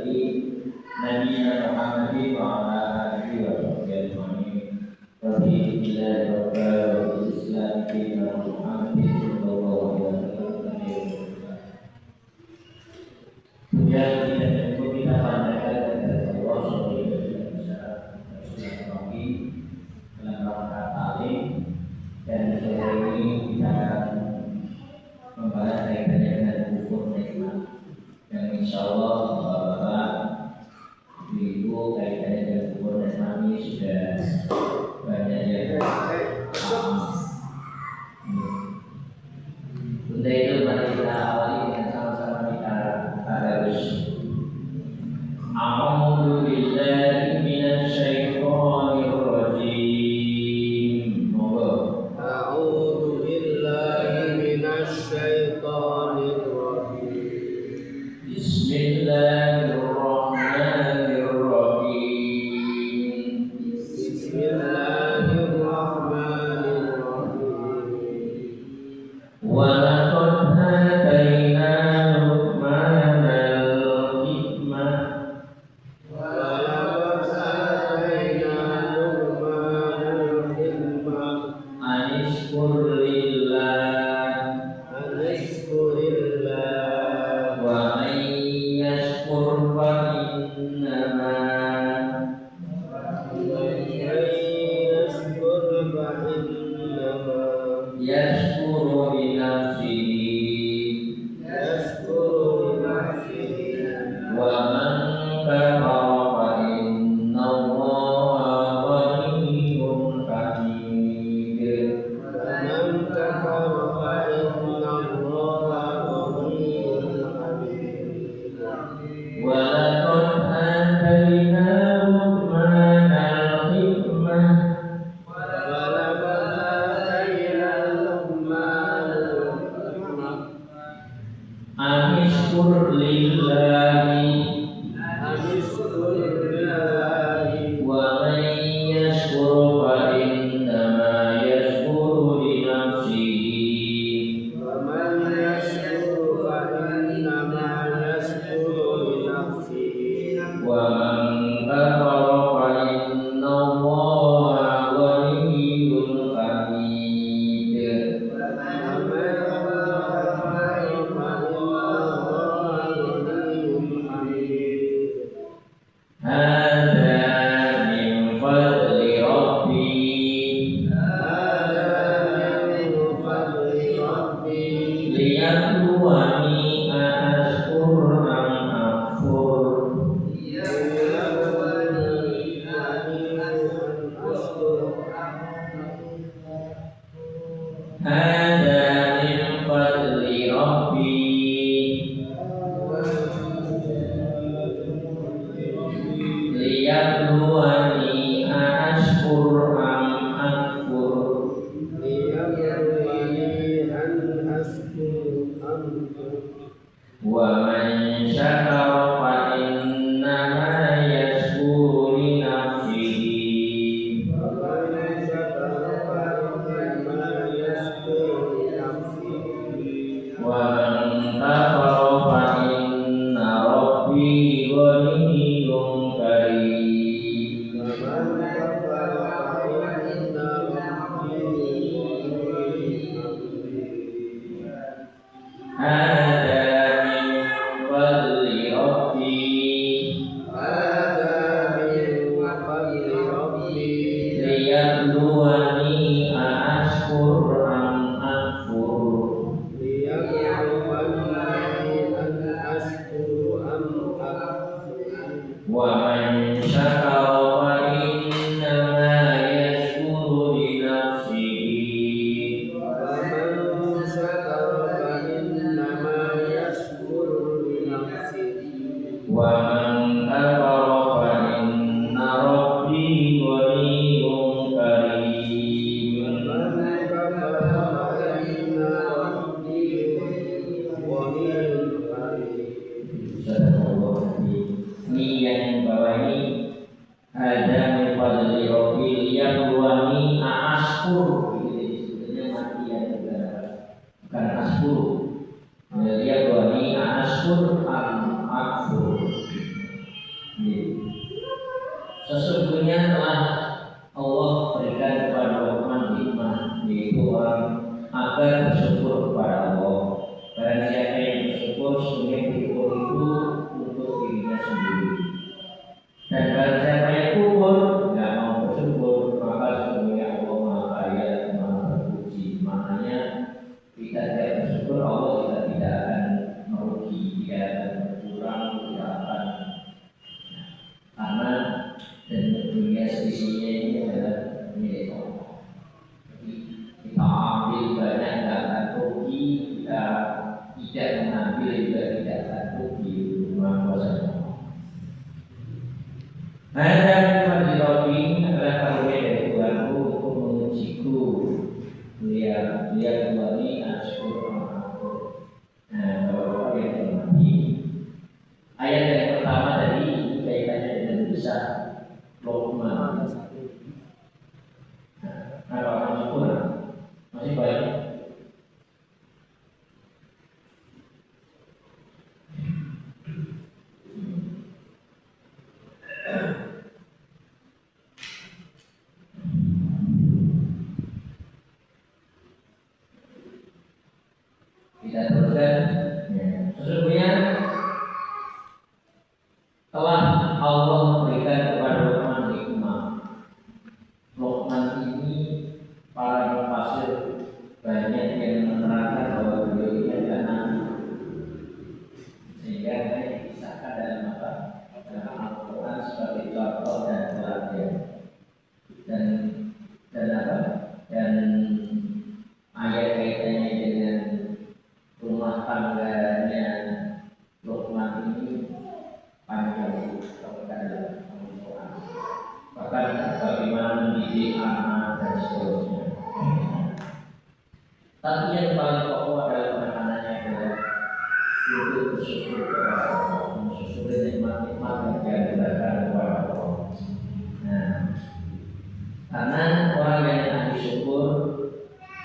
نبينا محمد وعلى آله وصحبه أجمعين. رضي بالله والإسلام دينا محمد صلى الله عليه وسلم. Kemudian kita tentu kita panjatkan kepada Allah Subhanahu wa taala dalam rangka ta'lim, dan sore ini kita akan membahas kaitannya dengan hukum nikmat yang insyaallah Bapak Ibu kaitannya dengan hukum nikmat ini sudah banyak yang paham. Untuk itu mari kita awali dengan sama-sama kita harus a'udzu billahi minasy syaithanir rajim. A'udzu billahi minasy syaithanir rajim. Bismillahirrahmanirrahim. Bismillahirrahmanirrahim. Wa laqad atayna Luqmanal hikmah Walaqad atayna Luqmanal hikmah anishkur lillah an yashkurillah wa man yashkur fa innama yashkuru li nafsihi wa man kafara fa inna Allaha ghaniyyun hamid. Wa laqad atayna Luqmanal hikmah anishkur lillahi wa man yashkur fa innama yashkuru li nafsihi wa man kafara fa inna Allaha ghaniyyun hamid. Hadza min fadli rabbi liyabluwani ashkur am akfur. Hadza min fadli rabbi liyabluwani ashkur am akfur. Wa man syakara fa innama yashkuru li nafsihi wa man kafara fa inna rabbi ghaniyyun karim. Hadza min fadli rabbi liyabluwani ashkur am akfur. Wa man syakara fa innama yashkuru li nafsihi wa man kafara fa inna rabbi ghaniyyun karim. Ini yang bawah ini ada min fadli rabbi liyabluwani ashkur. Ini sebenarnya mati ya, bukan ashkur. Liyabluwani ashkur am akfur. Sesungguhnya telah Allah berikan kepada Luqman hikmah, yaitu orang agar bersyukur kepada Allah. Barang siapa yang bersyukur, sungguh bersyukur itu untuk dirinya sendiri. Dan barang siapa yang kufur, tidak mau bersyukur, maka sungguhnya Allah Maha Kaya, Maha Terpuji. Maknanya kita tidak bersyukur, Allah kita tidak akan merugi, tidak akan berkurang, tidak akan, karena dan dunia seisinya ini adalah milik Allah. Jadi kita ambil banyak tidak akan rugi, kita tidak mengambil juga tidak akan rugi. Maha Kuasa Allah. Ada fadilobi adalah karunia dari Tuhanku untuk mengujiku. Dia kembali asyukur ma'afur. Nah, Bapak yang hormati, ayat yang pertama tadi kaitannya dengan kisah Luqman. Nah, kalau syukur masih baik. Kita teruskan. Sesungguhnya telah Allah berikan kepada Luqman hikmah. Luqman ini para mufassir banyak yang menerangkan bahwa beliau ini adalah nabi, sehingga hanya dikisahkan dalam apa? Dalam Al-Quran sebagai contoh dan teladan. Dan apa? Dan ayat kaitannya dengan rumah tangganya Luqman ini panjang dalam Al-Quran. Bahkan bagaimana mendidik anak dan seterusnya. Tapi yang paling pokok adalah penekanannya adalah untuk bersyukur kepada Allah, mensyukuri nikmat-nikmat yang diberikan kepada Allah. Nah, karena orang yang ahli syukur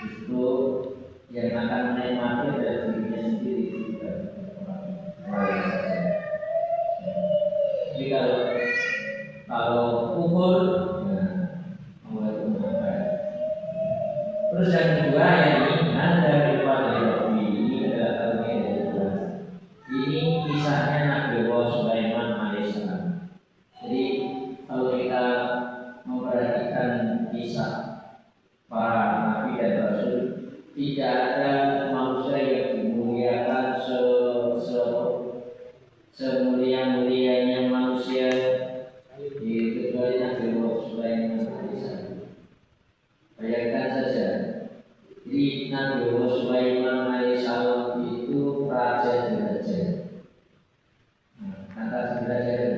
justru yang akan menikmati adalah dirinya sendiri, bukan orang lain saja. Jadi kalau kufur, nah, Allah itu mengapa? Terus yang kedua yang ini ada ini adalah karunia dari Tuhan. Ini kisahnya Nabi Sulaiman alaihissalam. Jadi kalau kita memperhatikan kisah para nabi dan rasul, tidak ada manusia yang dimuliakan semulia-mulianya manusia kecuali Nabi Sulaiman alaihissalam. Bayangkan saja, jadi Nabi Sulaiman alaihissalam itu raja derajat. Kata derajat,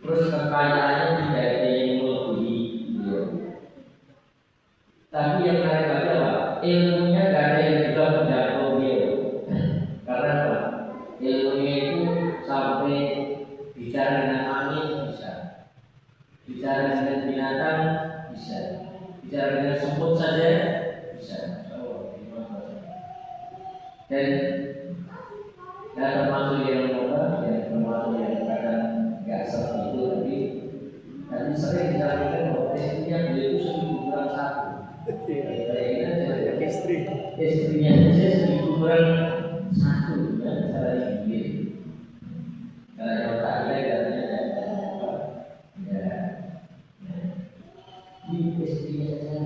terus kekayaannya tidak ada yang melebihi beliau. Tapi yang menarik lagi apa? Ilmunya tidak ada yang juga menjangkau beliau. Karena apa? Ilmunya itu sampai bicara dengan angin bisa, bicara dengan binatang bisa, bicara dengan semut saja bisa. Dan termasuk yang apa? Yang termasuk yang kadang nggak seperti itu, tapi sering disampaikan bahwa istrinya beliau itu 1000 kurang 1. Istrinya saja 1000 kurang 1 kan cara dipikir. Kalau otaknya katanya apa? Ya. Di istrinya saja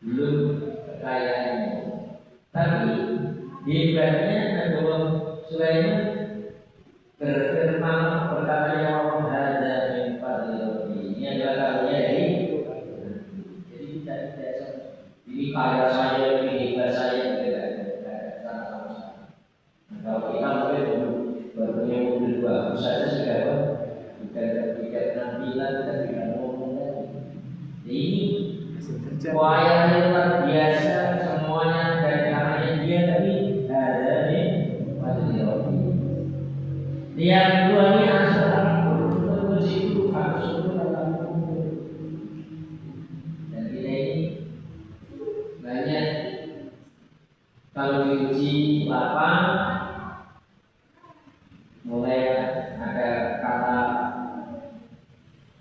belum kekayaannya. Tapi hebatnya Nabi Sulaiman berfirman berkata ya Allah hadza min fadli. Ini adalah karunia dari Tuhan. Jadi tidak ini kaya saya, ini hebat saya, tidak ada sama sekali. Kalau kita mungkin baru punya mobil bagus saja sudah tidak penampilan, tidak ngomong lagi. Ini wayangnya luar biasa, semuanya dari tangannya dia, tapi ada di fadli Rabbi. Yang kedua ini asal terpuji harus syukur dalam umur. Dan kita ini banyak kalau diuji lapang, mulai ada kata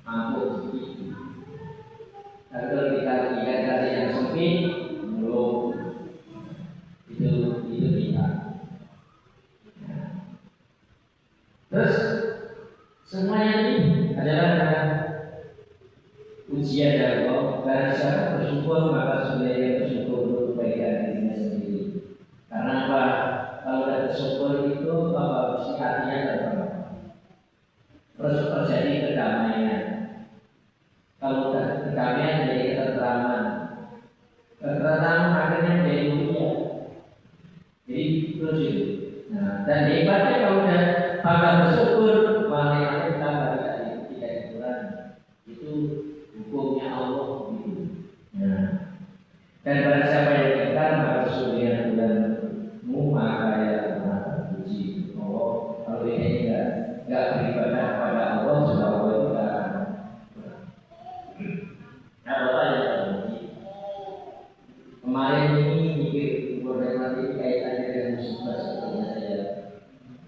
mampu Tapi kalau kita lihat dari yang sempit, belum itu tidak. Nah, terus semuanya ini adalah ujian dari Allah. Dan siapa bersyukur maka sebenarnya bersyukur untuk kebaikan dirinya sendiri. Karena apa? Kalau sudah bersyukur itu apa sih artinya terpenuhi. Terus terjadi kedamaian. Kalau sudah kedamaian jadi ketentraman. Ketentraman akhirnya menjadi mulia. Jadi terus itu. Nah, dan hebatnya kalau sudah tambah bersyukur malah yang tambah tidak dikurangi. Itu hukumnya Allah gitu. Nah, dan pada siapa yang ingkar maka sesungguhnya bulanmu maka ya puji Allah. Kalau ini enggak beribadah kepada Allah, sudah Allah itu enggak akan. Nah, Bapak yang terpuji. Kemarin ini mikir boleh nanti kaitannya dengan musibah sebetulnya saya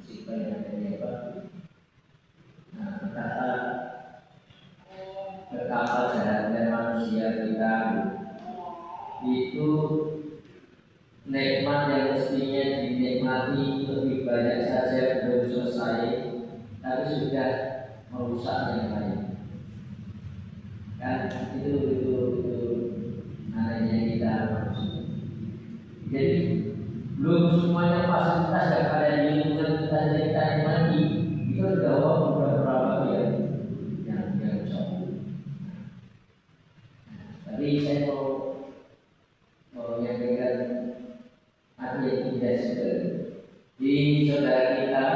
musibah yang ada Pak. Nah, betapa jahatnya manusia kita itu nikmat yang mestinya dinikmati lebih banyak saja belum selesai, tapi sudah merusak yang lain. Kan itu anehnya kita manusia. Jadi belum semuanya fasilitas yang ada di lingkungan kita yang kita nikmati itu sudah berapa yang rusak. Tapi saya mau menyampaikan arti yang indah sekali di saudara kita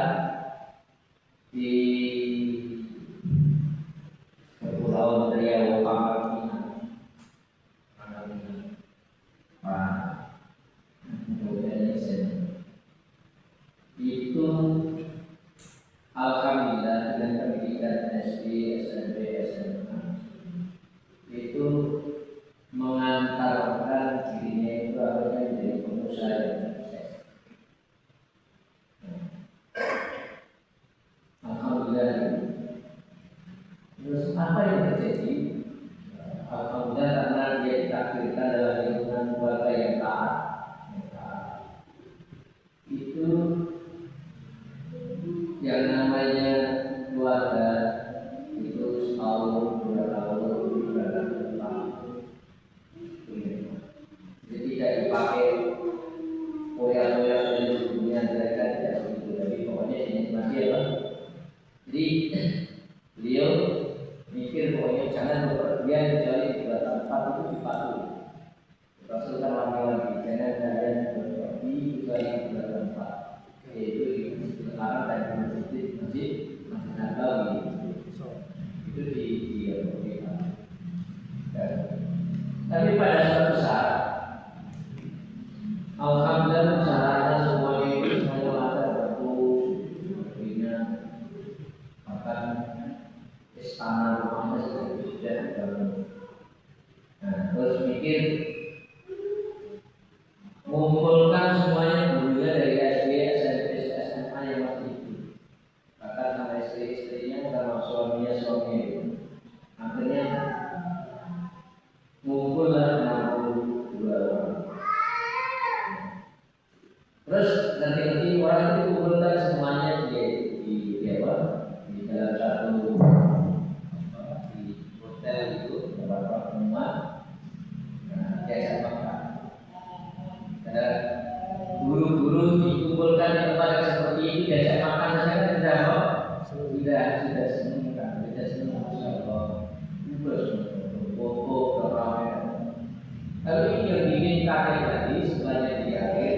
di Kepulauan Riau Pangkal itu alhamdulillah dengan pendidikan SD, SMP, SMA itu mengantarkan dirinya itu akhirnya menjadi pengusaha yang sukses. Alhamdulillah. Terus apa yang terjadi? Alhamdulillah karena dia ditakdirkan dalam lingkungan keluarga yang taat. Itu yang namanya keluarga itu setahun, 2 tahun, 3 tahun. Jadi tidak dipakai koyak-koyak dari dunia mereka tidak begitu, tapi pokoknya ini masih apa? Jadi beliau mikir pokoknya jangan berpergian kecuali di tempat itu dipatuhi. Rasul kan wangi-wangi, jangan kalian berpergi kecuali di tempat, yaitu di Masjid Haram dan di Masjid Nabawi. Itu di tapi pada suatu saat alhamdulillah usahanya semuanya itu semuanya ada bagus, bahkan istana rumahnya sudah dibangun. Nah, terus mikir mengumpulkan semuanya gurunya dari SD, SMP, SMA yang masih itu, bahkan sama istri-istrinya sama suaminya itu. Akhirnya ngumpullah 62 orang. Terus nanti orang itu kumpulkan semuanya di dalam satu di hotel itu beberapa rumah. Nah, diajak makan. Dan guru-guru dikumpulkan di tempat yang seperti ini diajak makan saja kan sudah senang kan, sudah senang Masya Allah. Foto ramai. Lalu ini yang bikin kakek tadi setelahnya di akhir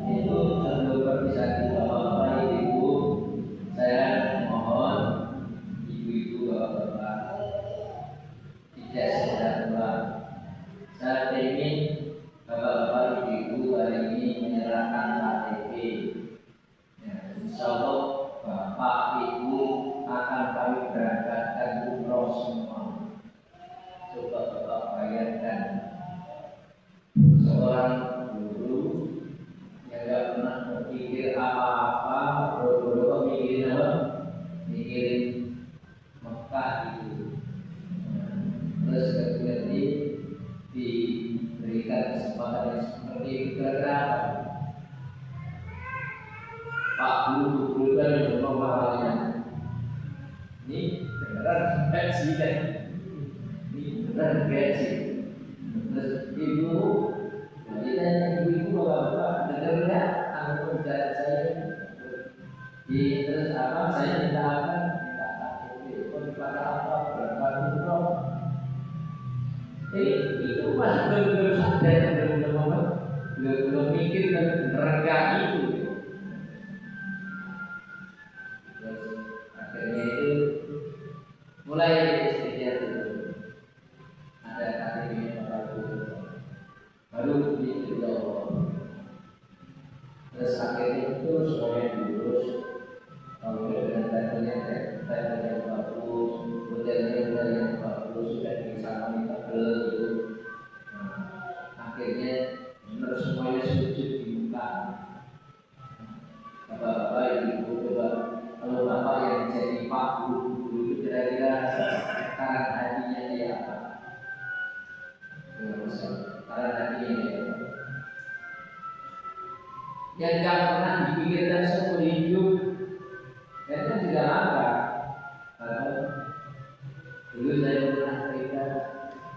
itu sebelum berpisah di bapak-bapak ibu, saya mohon ibu-ibu bapak-bapak tidak sekedar pulang. Saya ingin bapak-bapak ibu hari ini menyerahkan KTP. Ya, insya Allah bapak ibu akan kami berangkatkan umroh semua. Coba bapak bayangkan seorang guru yang tidak pernah berpikir apa-apa, boro-boro mikirin apa? Mikirin Mekah itu. Terus kemudian kesempatan yang seperti itu kira-kira Pak Guru kan yang pemahamannya ini beneran gaji kan, ini beneran gaji. Terus ibu, jadi ibu bapak dengar nggak anak pembicaraan saya? Terus apa? Saya minta KTP, pada apa? Berapa euro? Itu masih belum sadar, belum mikir dan benerga itu. Terus akhirnya itu mulai istilah itu ada KTP baru diberitahu. Terus akhirnya itu semuanya diurus. Kalau dengan tanya yang bagus, hotelnya yang bagus, sudah disangani tebel itu. Akhirnya benar semuanya sujud di muka. Bapak-bapak, ibu, coba kalau bapak yang jadi Pak Guru itu kira-kira sekarang hatinya dia apa? Sekarang hatinya dia apa? Yang tidak pernah dipikirkan seumur hidup, karena tidak ada. Dulu saya pernah cerita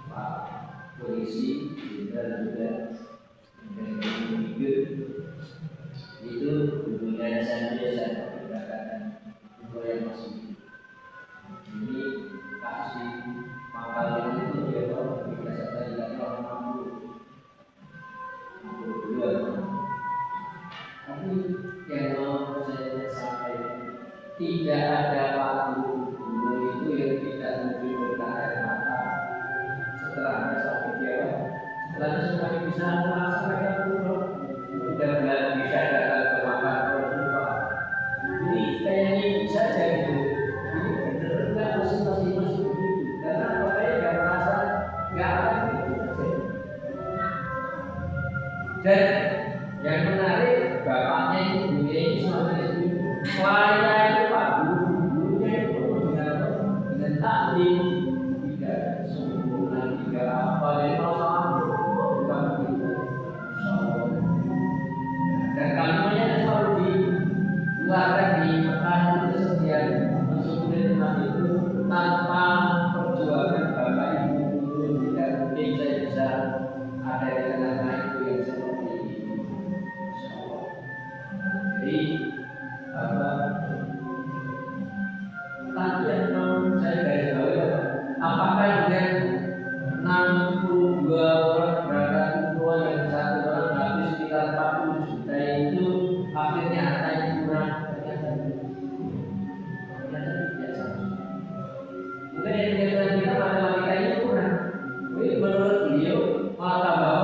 Pak polisi jenderal juga yang hidup itu hubungannya saya perkirakan umur yang masih ini kasih pangkalan itu dia tahu biasa tidak orang 62. Tapi yang mau saya sampaikan, tidak ada waktu dulu itu yang tidak menunjukkan air mata. Setelahnya sampai dia, setelahnya semuanya bisa melaksanakan dulu. Tidak bisa datang ke makan Rasulullah. Ini kayaknya bisa saja gitu. Ini benar enggak masih begitu. Karena bapaknya nggak merasa nggak ada gitu. Dan yang menarik bapaknya itu dunia ini sama itu saya itu Pak Gurunya itu dengan taklim tidak sempurna, tidak apa yang masalah bukan begitu. Dan kalimatnya selalu dikeluarkan di Mekah itu setiap masuk Islam itu tanpa perjuangan bapak ibu itu tidak mungkin saya bisa ada di tengah-tengah itu yang seperti ini. Jadi apa? Tadi yang saya garis bawahi apakah dengan 62 orang berangkat umroh yang satu orang habis sekitar 40 juta itu akhirnya ada yang kurang? Ternyata tidak sama. Mungkin yang dikatakan kita matematika ini kurang. Tapi menurut beliau malah tambah.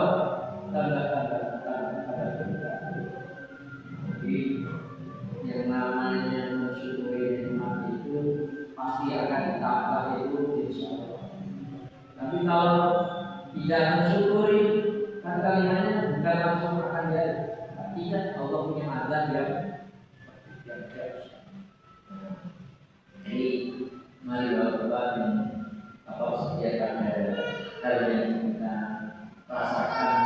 Jadi yang namanya mensyukuri nikmat itu pasti akan ditambah itu insya Allah. Tapi kalau tidak mensyukuri, kan kalimatnya bukan langsung akan jadi. Tidak, Allah punya azab yang dahsyat. Jadi mari bapak yang sediakan hal yang kita rasakan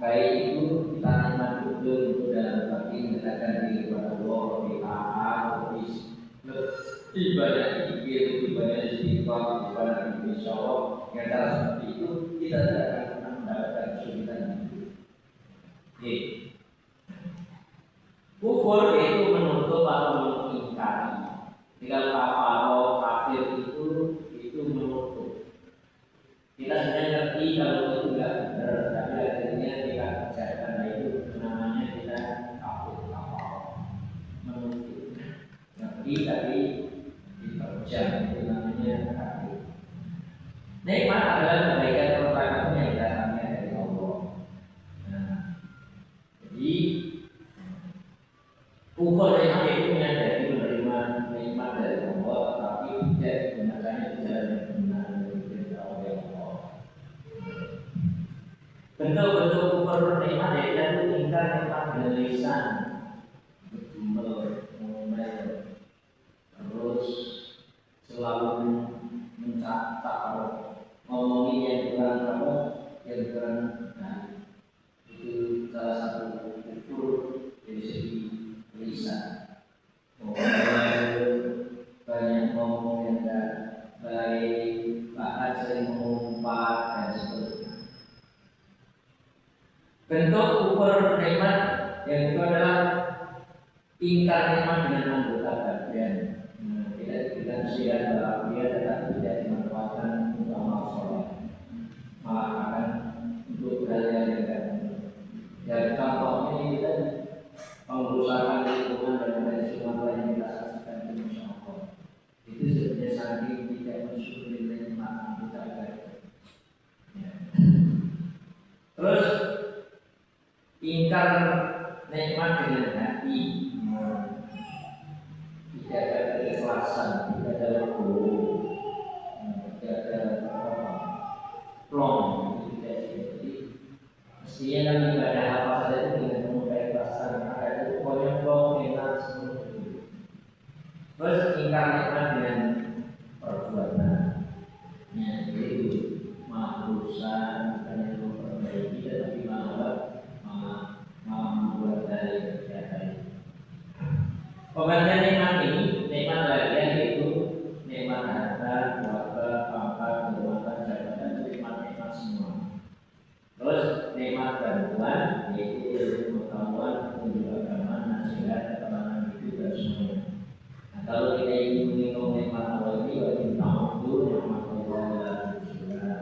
baik itu kita nikmat betul itu dalam hati mendekatkan diri kepada Allah lebih taat, lebih banyak pikir, lebih banyak istighfar, lebih banyak insya Allah yang cara seperti itu kita tidak akan pernah mendapatkan kesulitan hidup. Kufur itu menutup atau mengingkari. Tinggal kafir itu menutup. Kita sudah ngerti kalau itu tidak benar, tapi akhirnya kita kerjakan itu namanya kita kafir menutup. Ngerti tapi dikerja itu namanya kafir. Nikmat adalah kebaikan pertama yang datangnya dari Allah. Nah, jadi kufur nikmat itu menyadari menerima nikmat dari Allah, tetapi tidak digunakannya di jalan yang benar dari Allah. Bentuk-bentuk kufur nikmat itu tinggal nikmat dengan lisan, ngomel, terus selalu mencatat, ngomongin yang kurang apa, yang kurang. Nah, salah satu ukur dari segi lisan. Banyak ngomong yang tidak baik, bahkan sering mengumpat dan seterusnya. Bentuk ukur nikmat yang itu adalah ingkar nikmat dengan anggota bagian. Tidak diberikan usia dalam dia tetap tidak dimanfaatkan untuk amal soleh, malah akan untuk berhal-hal yang tidak benar. Dan contohnya ini tadi pengurusan lingkungan dan lain semua yang kita saksikan di masyarakat itu sebenarnya saking tidak mensyukuri nikmat anggota bagian. Terus ingkar nikmat dengan hati, tidak ada keikhlasan, tidak ada logo, tidak ada plong, tidak seperti mestinya kan ibadah apa saja itu dengan penuh keikhlasan, ada itu pokoknya plong, enak semua itu. Terus ingkar nikmat dengan perbuatan, yaitu maharusan bukan yang memperbaiki tetapi malah membuat dari kegiatan. Pembagian nikmat ini, nikmat bagian itu nikmat harta, keluarga, pangkat, kehormatan, jabatan itu nikmat-nikmat semua. Terus nikmat bantuan yaitu ilmu pengetahuan, petunjuk agama, nasihat, keterangan hidup dan semuanya. Nah, kalau kita ingin menghitung nikmat Allah ini wajib tahu nikmat Allah dalam surga.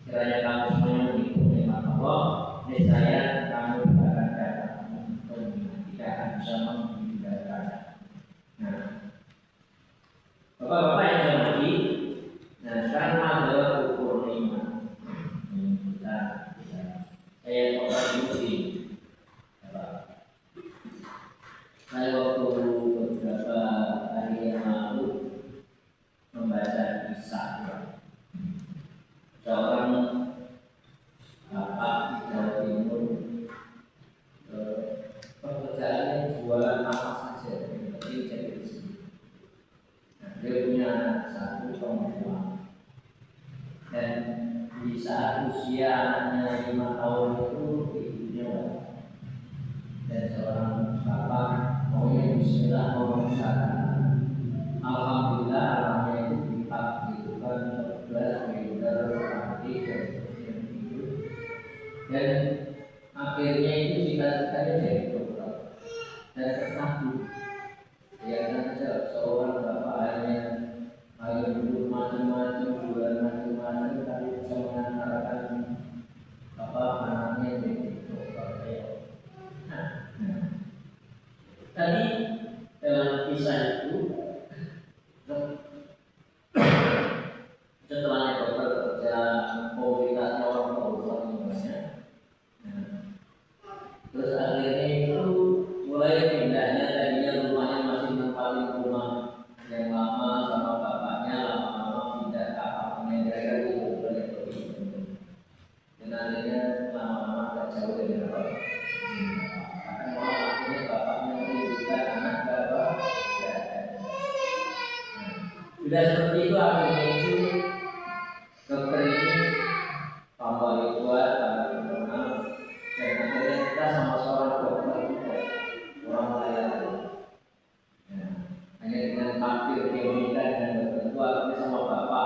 Kiranya kamu semuanya menghitung nikmat Allah, niscaya kamu akan dapat tidak akan bisa menghindarkan. Nah, bapak-bapak yang saya hormati, nah sekarang ada ukur nikmat. Saya coba diuji. Saya waktu beberapa hari yang lalu membaca kisah seorang bapak di Jawa Timur, pekerjaannya jualan apa saja, tapi jadi di sini. Nah, dia punya satu perempuan, dan di saat usia anaknya 5 tahun itu ibunya wafat. Dan seorang bapak maunya bismillah memaksakan. Alhamdulillah anaknya itu ditakdirkan 11 meter kaki dan seterusnya itu. Dan akhirnya itu cita-citanya jadi dokter dan terkabul. Ya saja seorang bapak hanya duduk macam-macam, jualan macam-macam, tapi bisa mengantarkan anaknya jadi dokter. Nah, tadi dalam kisah itu setelah dokter kerja, komunitasnya orang tua banyak. Terus akhirnya itu mulai pindahnya, tadinya rumahnya masih nempatin rumah yang lama sama bapaknya, lama-lama pindah ke apartemen daerah itu boleh begitu. Dan akhirnya lama-lama agak jauh dari bapak. Akan akhirnya bapaknya merindukan anak bapak. Sudah seperti itu akhirnya itu dokter ini tambah kuat, tambah terkenal. Dan akhirnya kita sama seorang dokter juga orang lain. Hanya dengan tampil teorika dan tertentu akhirnya sama bapak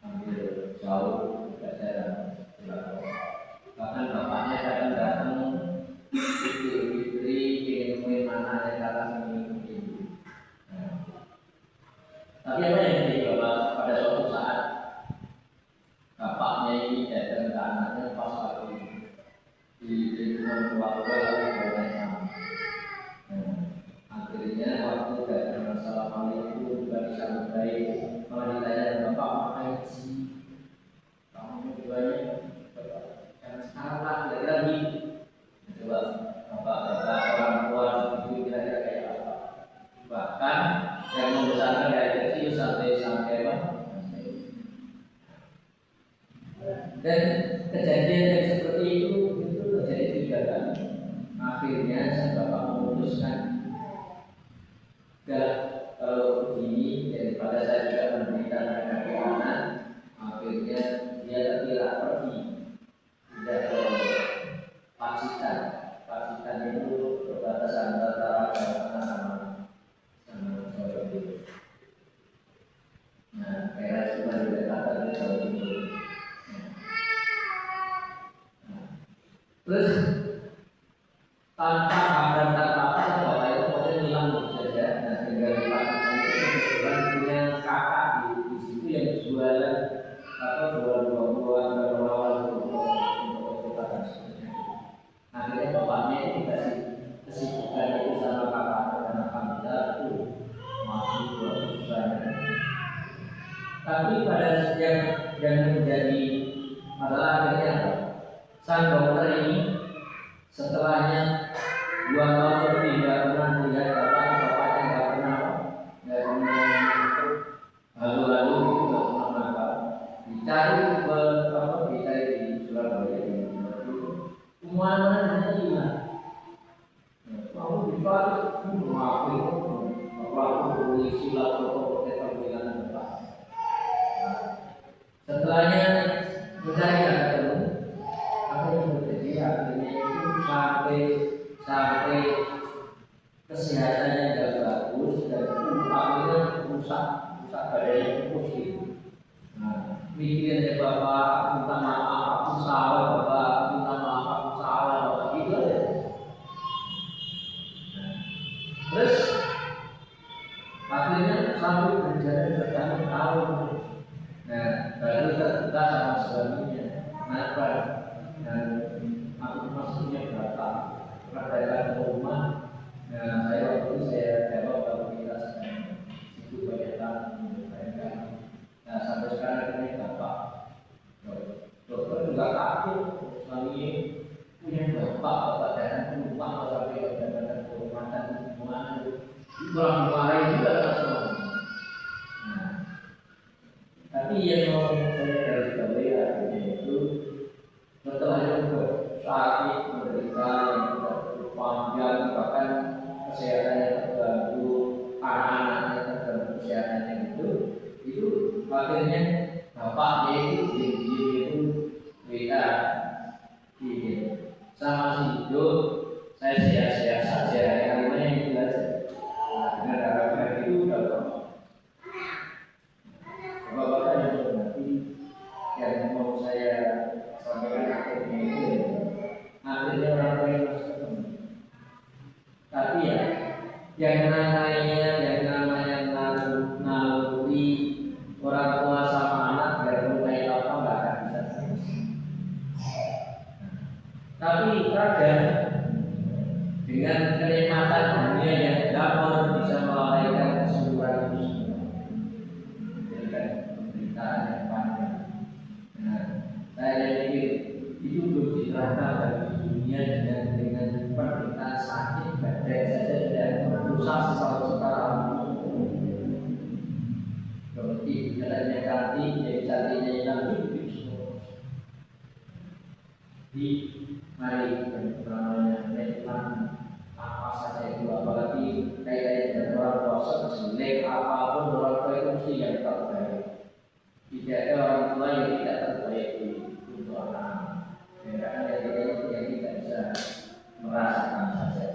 ambil jauh tidak jarang. Bahkan bapaknya kadang datang fitri ingin mana yang kata sini. Tapi apa yang terjadi bapak pada suatu saat bapaknya ini datang ke anaknya pas lagi di lingkungan keluarga lalu banyak. Akhirnya waktu dari masalah paling itu juga disambut baik, malah ditanya bapak ngapain sih? Kamu tujuannya jangan sekarang lah, kira-kira begitu. Coba bapak orang tua itu kira-kira kayak apa? Bahkan yang membesarkan dari kecil sampai apa? Dan kejadian yang seperti itu terjadi 3 kali. Akhirnya sang bapak memutuskan, kalau begini daripada saya juga menderita dengan anak, akhirnya dia terpilih pergi. Tidak Pacitan. Pacitan itu perbatasan antara Jawa Tengah sama Jawa Timur. Nah, daerah Sumber Jakarta itu Jawa Timur. Nah, terus tanpa hambatan apa-apa, bapak itu mungkin hilang saja. Nah, tinggal di Pacitan itu kebetulan punya kakak di situ yang jualan buah-buahan untuk obat dan seterusnya. Akhirnya bapaknya itu dikasih kesibukan itu sama kakaknya dan alhamdulillah itu masih buat usahanya. Tapi pada yang menjadi masalah akhirnya apa? Sang dokter ini setelahnya 2 tahun lebih tidak pernah melihat bapaknya nggak pernah lalu-lalu tidak pernah nakal. Dicari di Surabaya di mana gimana? Kamu dibalik mengakui pelaku polisi lapor kita bilang apa? Setelahnya mencari yang ketemu, apa yang terjadi akhirnya itu sampai kesehatannya tidak bagus dan akhirnya rusak badannya pusing. Nah, mikirnya bapak minta maaf, aku salah bapak, minta maaf, aku salah bapak, gitu aja. Nah, terus akhirnya sampai berjalan bertahun-tahun. Nah, baru terbuka sama suaminya. Kenapa? Dan aku maksudnya berapa? Pernah datang ke rumah. Nah, waktu itu saya jawab kalau kita sedang itu banyak tamu. Nah, sampai sekarang ini bapak dokter juga takut suami punya bapak datang ke rumah sampai datang ke rumah dan hubungan orang marahin juga langsung. Nah, tapi yang mau saya garis bawahi artinya itu setelah itu sakit menderita yang tidak panjang bahkan kesehatannya terganggu, anak-anaknya terganggu kesehatannya itu akhirnya bapaknya itu itu WA sama si hidup saya sehat-sehat saja yang lainnya itu aja. Dengan harapan itu udah bapak-bapak yang berarti yang mau saya sampaikan akhirnya itu akhirnya orang lain masih ketemu. Tapi ya yang namanya naluri orang tua sama anak biar mulai apa nggak akan bisa terus. Tapi kadang dengan kenikmatan dunia yang gampang bisa melalaikan keseluruhan itu semua. Jadi kan pemberitaan yang panjang. Nah, saya pikir itu belum diterapkan bagi dunia dengan penderitaan sakit badan saja dan merusak sekarang. Berarti jalannya cantik, jadi cantiknya hilang itu semua. Di mari namanya memang apa saja itu apalagi kayak dari orang tua jelek apapun orang tua itu mesti yang terbaik. Tidak ada orang tua yang tidak terbaik untuk anak. Karena yang tidak bisa merasakan saja.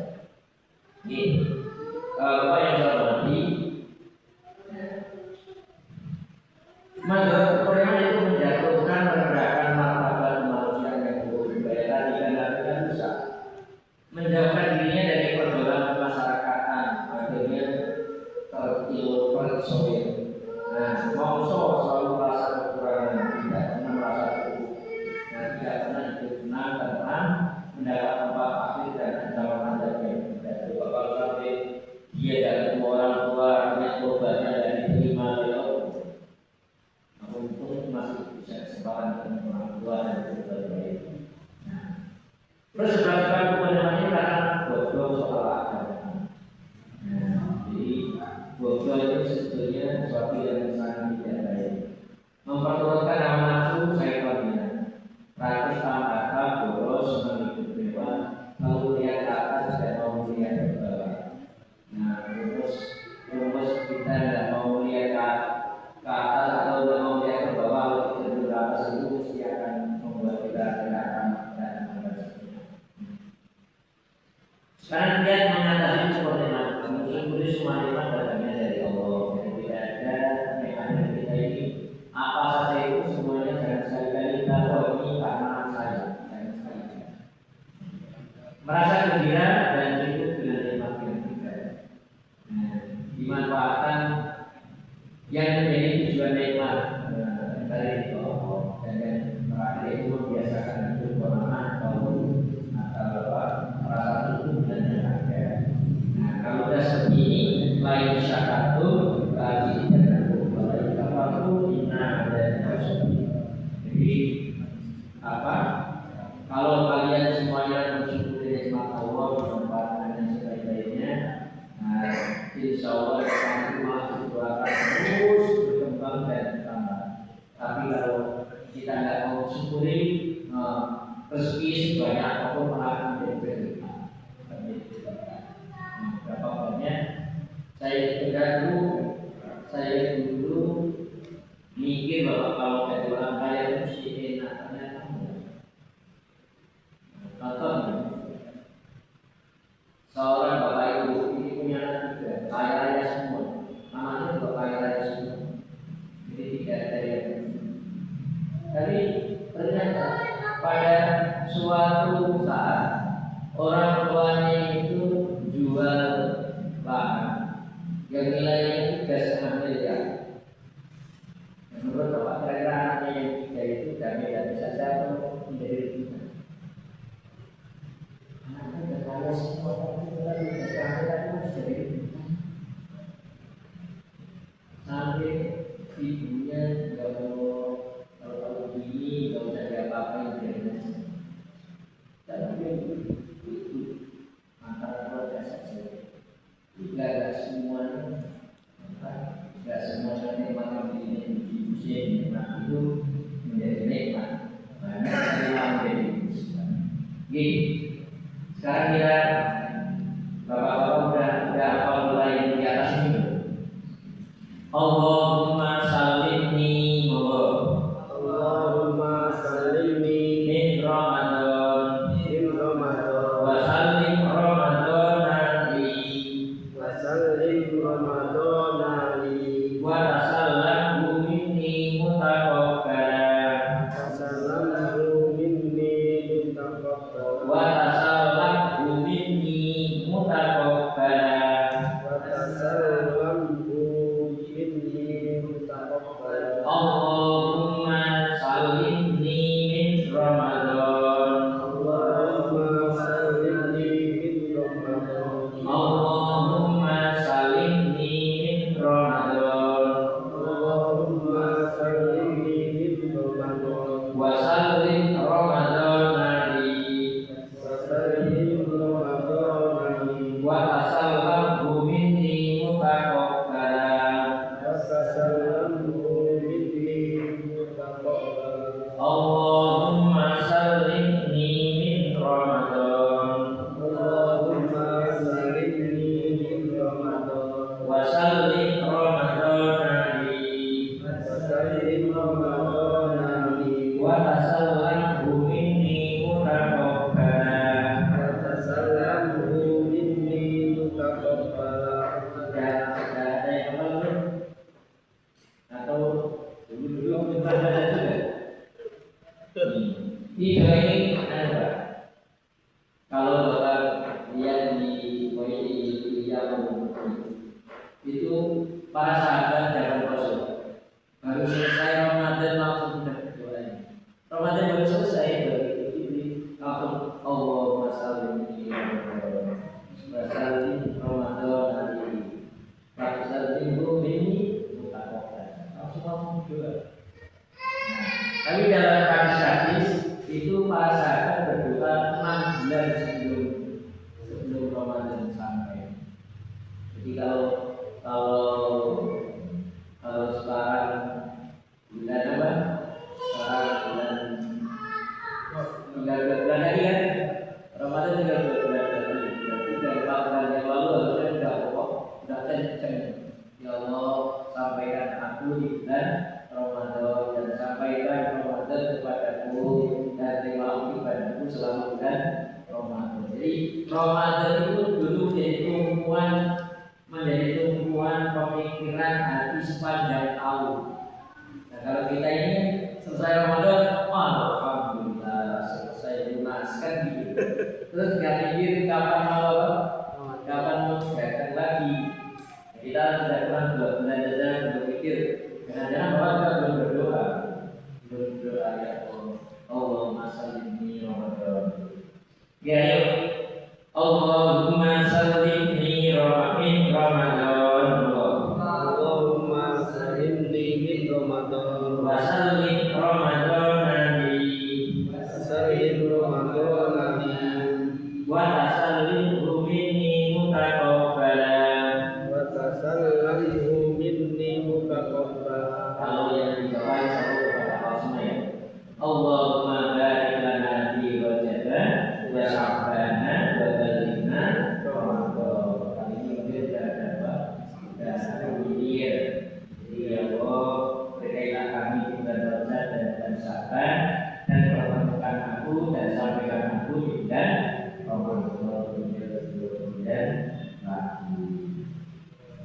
Ini apa yang saya hormati. Mazhab Korea itu menjatuhkan merendahkan martabat manusia yang berbeda tadi dan bisa menjauhkan dirinya dari pergaulan kemasyarakatan akhirnya tersohor. Nah, mongso selalu merasa kekurangan, tidak pernah merasa cukup, dan tidak pernah hidup tenang karena mendapat tempat akhir dan ancaman yang tidak bakal sampai dia dari orang tua punya korbannya dan diterima oleh Allah. Untung masih bisa kesempatan dengan orang tua dan berbagai. Nah, terus sebab kemudian ini karena bodoh soal agama. Nah, jadi bodoh itu sebetulnya sesuatu yang sangat tidak baik. Memperturutkan hawa nafsu saya pernah. Rakus tanpa boros mengikut dewa, lalu lihat ke atas dan mau melihat ke bawah. Nah, rumus kita tidak mau melihat ke atas atau tidak mau melihat ke bawah atau beberapa itu mesti akan membuat kita tidak akan membaca. Sekarang dia mengatasi seperti mana? Mensyukuri semua nikmat datangnya dari Allah. Jadi tidak ada mekanisme kita ini apa saja itu semuanya jangan sekali-kali kita ini karena saya. Jangan sekali-kali. Merasa gembira dan cukup dengan nikmat yang kita. Dimanfaatkan yang menjadi tujuan nikmat dari Allah dan yang terakhir itu membiasakan hidup beramal atau merasa cukup dan yang ada. Nah, kalau sudah seperti ini, lain syakatur lagi dan lain kafaru inna dan seperti. Jadi apa? Kalau kalian semuanya bersyukur nikmat Allah bermanfaatkan yang sebaik-baiknya, nah, insya Allah akan akan terus berkembang dan bertambah. Tapi kalau kita tidak mau syukuri rezeki sebanyak apapun malah menjadi berlimpah. Berapa banyak saya dulu mikir bahwa kalau jadi orang kaya itu mesti enak, ternyata contoh seorang bapak ibu ini punya anak juga kaya raya semua, anaknya juga kaya raya semua, jadi tidak ada yang. Tapi ternyata pada suatu saat orang tuanya itu jual lahan yang nilainya 3,5 miliar. Menurut bapak kira-kira anaknya yang 3 itu tidak bisa jatuh menjadi rujukan. Anaknya sudah kaya semua, tapi kalau itu jadi rujukan. Sampai ibunya nggak mau kalau begini nggak usah diapa-apain biar saja. Tapi itu antara keluarga saja. Tidak semuanya, tidak semuanya nikmat ini diusia nikmat itu menjadi nikmat. Banyak sekali menjadi musibah. Gini, sekarang kita bapak-bapak udah apa mulai di atas ini. Allahumma salimni Allahumma salimni min Ramadan wa salim Ramadan li wa sallim Ramadan li wa tasallahu minni mutaqabbala wa sallamhu minni mutaqabbala wa tasallahu minni mutaqabbala wa tasallamhu minni mutaqabbala Allahumma salimni min Ramadan Allahumma salimni min Ramadan Allahumma salimni min Ramadan Allahumma salimni min Ramadan wa salim Ramadan li wa sallim Ramadan li wa tasallahu minni mutaqabbala wa tasallamhu minni mutaqabbala Allahumma salimni min Ramadan Allahumma salimni min Ramadan wa salim Ramadan li wa sallim Ramadan li wa tasallahu minni mutaqabbala. wa tasallamhu minni mutaqabbala Tidak ada yang lain atau dulu kita baca juga. Tiga ini apa? Kalau bapak lihat di yang itu para sahabat jangan Rasul baru selesai Ramadan langsung sudah berdoa. Ramadan baru selesai langsung Allahumma salli Rasulullah Ramadan hari Rasulullah ini mutaqabbal langsung berdoa. Tapi dalam hadis itu para sahabat berdoa 6 bulan sebelum Ramadan sampai. Jadi kalau sekarang bulan apa? Sekarang bulan tinggal 2 bulan lagi kan? Ramadan tinggal 2 bulan lagi. Berarti dari 4 bulan yang lalu harusnya sudah pokok, sudah kenceng. Ya Allah, sampaikan aku di bulan Ramadan dan sampaikan Ramadan kepadaku dan terimalah ibadahku selama bulan Ramadan. Jadi Ramadan itu tumpuan pemikiran hati sepanjang tahun. Nah, kalau kita ini selesai Ramadan, alhamdulillah selesai lunas kan gitu. Terus nggak mikir kapan mau apa? Kapan mau datang lagi. Kita sudah kurang 2 bulan saja berpikir. Kadang-kadang bahwa kita belum berdoa ya Allahumma sallimni Ramadan. Ya yuk. Allahumma sallimni Ramadan. Allahumma salimni min Ramadan Wa sallim Ramadan nabi. salim Ramadan nabi Wa tasallimhu minni mutaqabbalan. wa tasallamhu minni mutaqabbala. Kalau yang dibawahi satu kepada Allah ya. Allahumma barik lana fi Rajab wa Sya'ban wa balighna Ramadan. Kali ini mungkin sudah dapat ini. Jadi ya Allah, berkailah kami di bulan Rajab dan Sya'ban dan pertemukan aku dan sampaikan aku di bulan Ramadan dan lagi.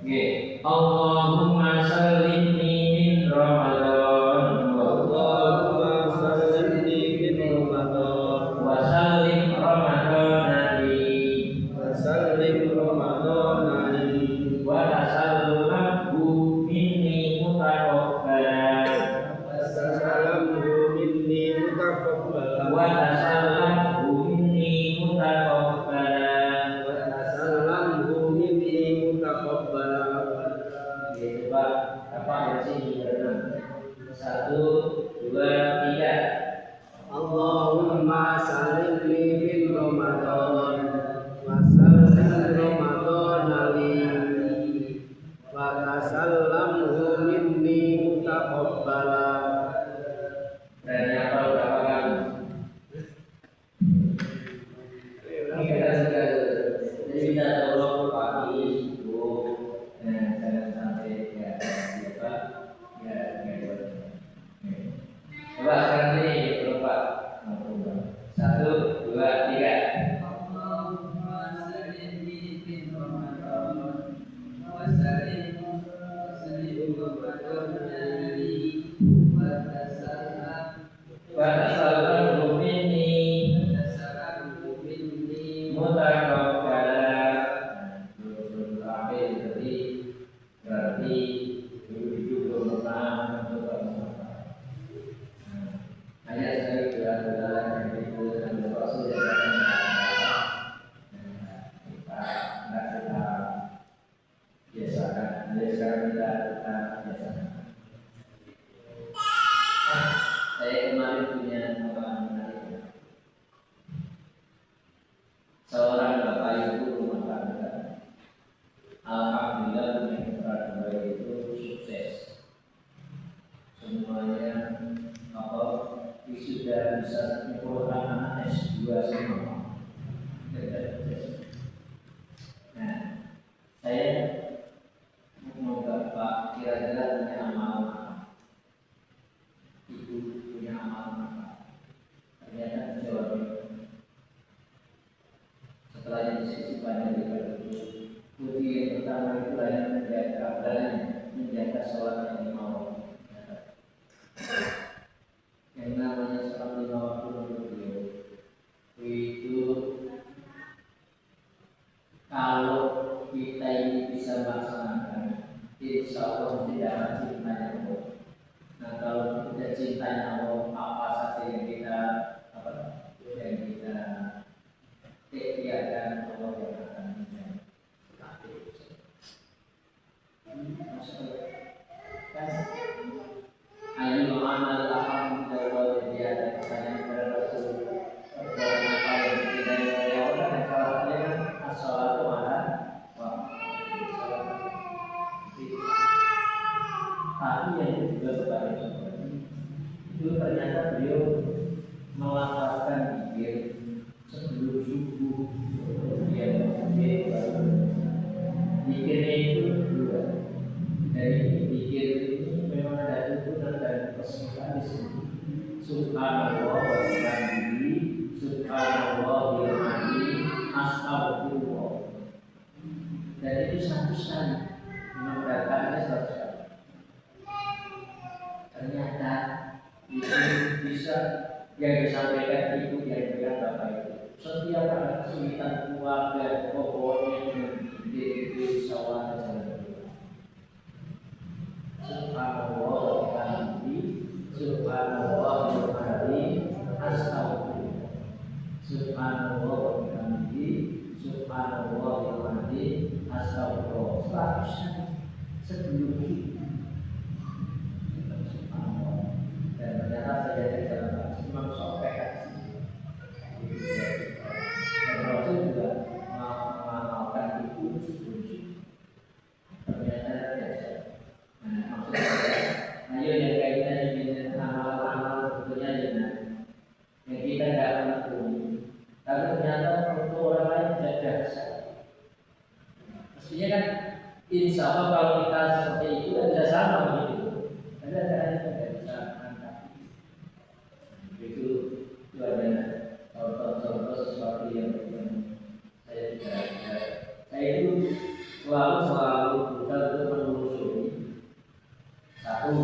Oke, Allahumma sallimni min Ramadan. Allahumma salimni min Ramadan Wa sallim Ramadan nabi. wa salim Ramadan nabi Wa tasallamhu minni mutaqabbalan. wa tasallamhu minni mutaqabbala. Wa tasallamhu minni mutaqabbalan. Wa tasallamhu minni mutaqabbala. Oke, coba apa versi berenang? 1, 2, 3. Allahumma salimni min Ramadan wa salim Ramadan nabi wa tasallamhu minni mutaqabbala. Dan yang berapa kali? Ini kita sudah jadi kita tolong pagi itu dan jangan sampai ya lupa ya. Coba sekarang ini lupa. 1, 2, 3. Allahumma salimni min Ramadan wa salim Ramadan nabi wa Wa tasallamhu minni tasallamhu minni mutaqabbalan. Berarti hidup belum pernah mencoba. Hanya sekali doa-doa yang itu dan Rasul yang kita biasakan. Jadi sekarang kita biasakan. Saya kemarin punya pengalaman menarik. Seorang bapak ibu rumah tangga, alhamdulillah punya putra dua itu sukses. Semuanya sudah bisa menyekolahkan anak S2 semua. Nah, saya mau Bapak kira-kira punya amal apa? Ibu punya amal apa? Ternyata jawabnya setelah diskusi banyak itu, bukti yang pertama itu hanya menjaga sholat yang lima waktu. Yang namanya sholat lima waktu menurut beliau itu kalau kita ini bisa melaksanakan, insya Allah tidak akan cintanya Allah. Nah kalau kita cintanya Allah, apa saja yang kita tiadakan Allah yang akan ayo amal alhamdulillah dia ada pertanyaan kepada Rasul apa yang tidak dilakukan dan salah satunya kan as-shalatu ala tapi yang juga sebagai contoh itu ternyata beliau melafazkan zikir sebelum subuh dia zikirnya itu dua. Dari zikir ini memang ada tuntunan dan kesukaan di sini. Subhanallah wa bihamdihi, subhanallah wa bihamdihi, astagfirullah. sekitar keluarga pokoknya di sawah jalan. Subhanallah wa bihamdihi, subhanallah wa bihamdihi, astagfirullah. Subhanallah wa bihamdihi, subhanallah wa bihamdihi, astagfirullah. 100 sebelum kita. Subhanallah. Dan ternyata saya di jalan Imam Syafi'i. Dan Rasul juga mengamalkan itu sebelum ternyata biasa. Maksud saya, ayo yang kaitannya dengan amal-amal tentunya dengan yang kita tidak menekuni, tapi ternyata untuk orang lain tidak dahsyat. Mestinya kan, insya Allah kalau kita seperti itu kan bisa sama begitu. Ada caranya tidak bisa angkat. Itu ada contoh-contoh sesuatu yang saya tidak. Saya itu selalu berusaha untuk menelusuri. Satu,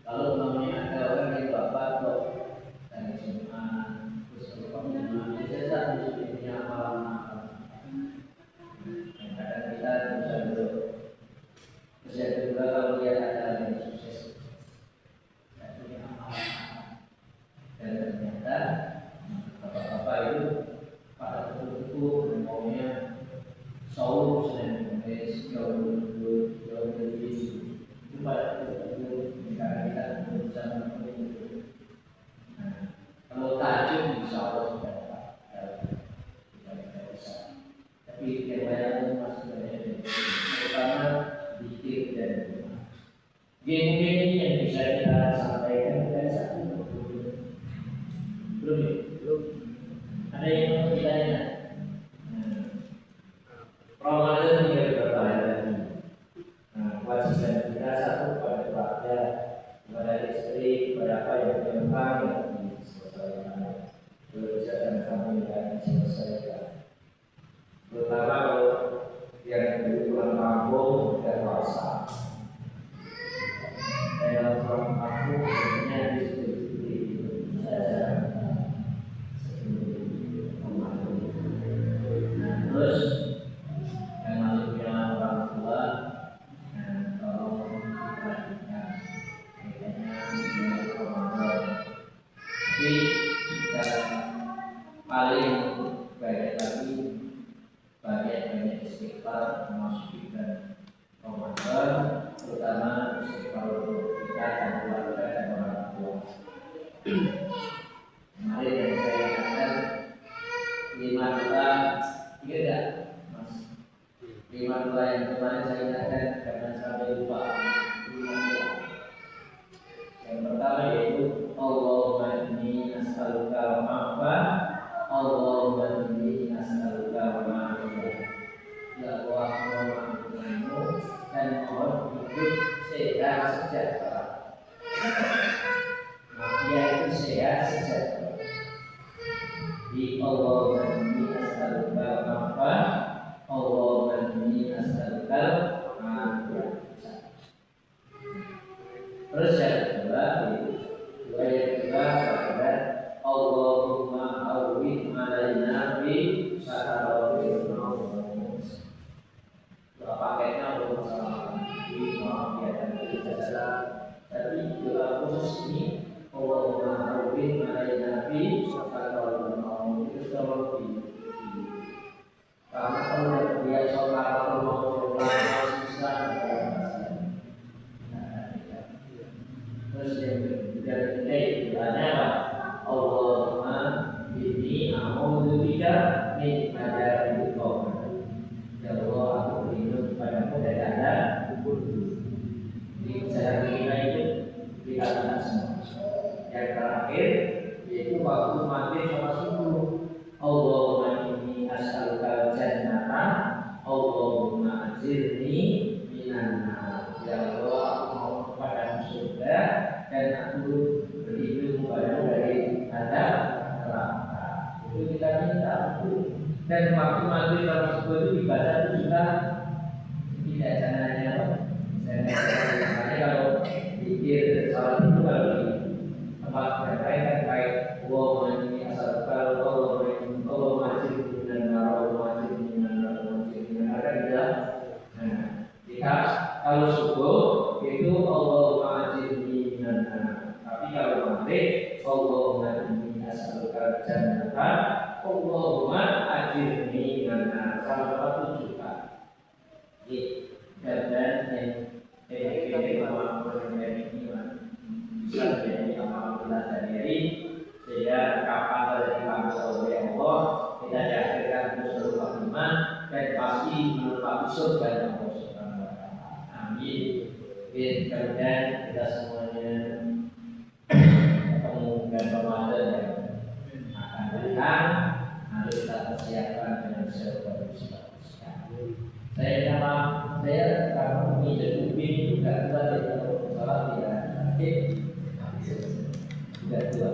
kalau namanya ada orang yang bapak kok dari Jumat, terus kalau Jumat, saya satu punya amalan-amalan. Dan kadang kita bisa dulu. Terus yang kedua, kalau lihat ada yang sukses, saya punya amalan. Dan ternyata bapak-bapak itu pada betul-betul maunya selalu Senin Kamis, jauh lebih pada itu karena kita berusaha memenuhi itu. Nah, kalau tajam insya Allah sudah kita bisa. Tapi yang lain masih banyak, terutama dikir dan mungkin ini yang bisa kita sampaikan dari satu belum. Ada yang mau ditanya? Ramadan juga berbahaya. Kewajiban kita satu pada keluarga, kepada istri, kepada apa yang gampang yang diselesaikan, bekerja dan kami yang diselesaikan. Terutama kalau yang dulu pulang kampung dan puasa. Dalam pulang kampung sebenarnya di saja terus yang masuknya orang tua. Tapi jika paling baik lagi banyak istighfar memasuki bulan Ramadan, terutama istighfar untuk kita dan keluarga dan orang tua. Kemarin yang saya katakan 5 bulan, ingat tidak, Mas? 5 bulan yang kemarin saya katakan jangan sampai lupa. 5 bulan. Yang pertama yaitu Allahumma inni as'aluka ma'afah, Allahumma inni as'aluka ma'afah. Ya Allah, mohon ampunanmu dan mohon hidup sehat sejahtera. Maafia itu sehat sejahtera. Di Allahumma inni as'aluka ma'afah, Allahumma inni as'aluka ma'afah. Terus yang kedua pada Allahumma awwid alaina fi sakaratil maut. Doa paketnya untuk masalah di maaf ya dan tidak salah. Tapi doa khusus ini Allahumma awwid alaina fi sakaratil maut itu selalu di. Karena kalau dia sakaratil maut susah. Terus yang ketiga adalah Allahumma inni a'udzubika min adzabil qabr. Ya Allah, aku berlindung kepadamu dari azab kubur. Ini cara kita itu kita lakukan semua. Yang terakhir yaitu waktu maghrib sama subuh. Allahumma inni as'aluka jannata, Allahumma ajirni minan nar. Ya Allah, aku mau kepadamu surga dan aku berlindung kepadamu dari azab neraka. Itu kita minta. Dan waktu maghrib sama subuh itu dibaca itu juga tidak caranya. Misalnya kalau pikir salat itu kalau di tempat yang lain kan baik Allahumma inni as'aluka Allahumma ajirni minan nar jannata Allahumma ajirni minan sama 7 kali. Dan ini kemampuan dari iman bisa menjadi amal kita sehari-hari, sehingga kapan terjadi oleh Allah kita diakhirkan bersama iman dan pasti menumpang surga Allah Subhanahu wa Ta'ala. Amin. Kemudian kita semuanya ketemu dan Ramadan yang akan datang, nanti kita persiapkan dengan sebagus-bagusnya. Saya kalau menjadi ubin juga kita tidak salah tidak. Oke, sudah dua.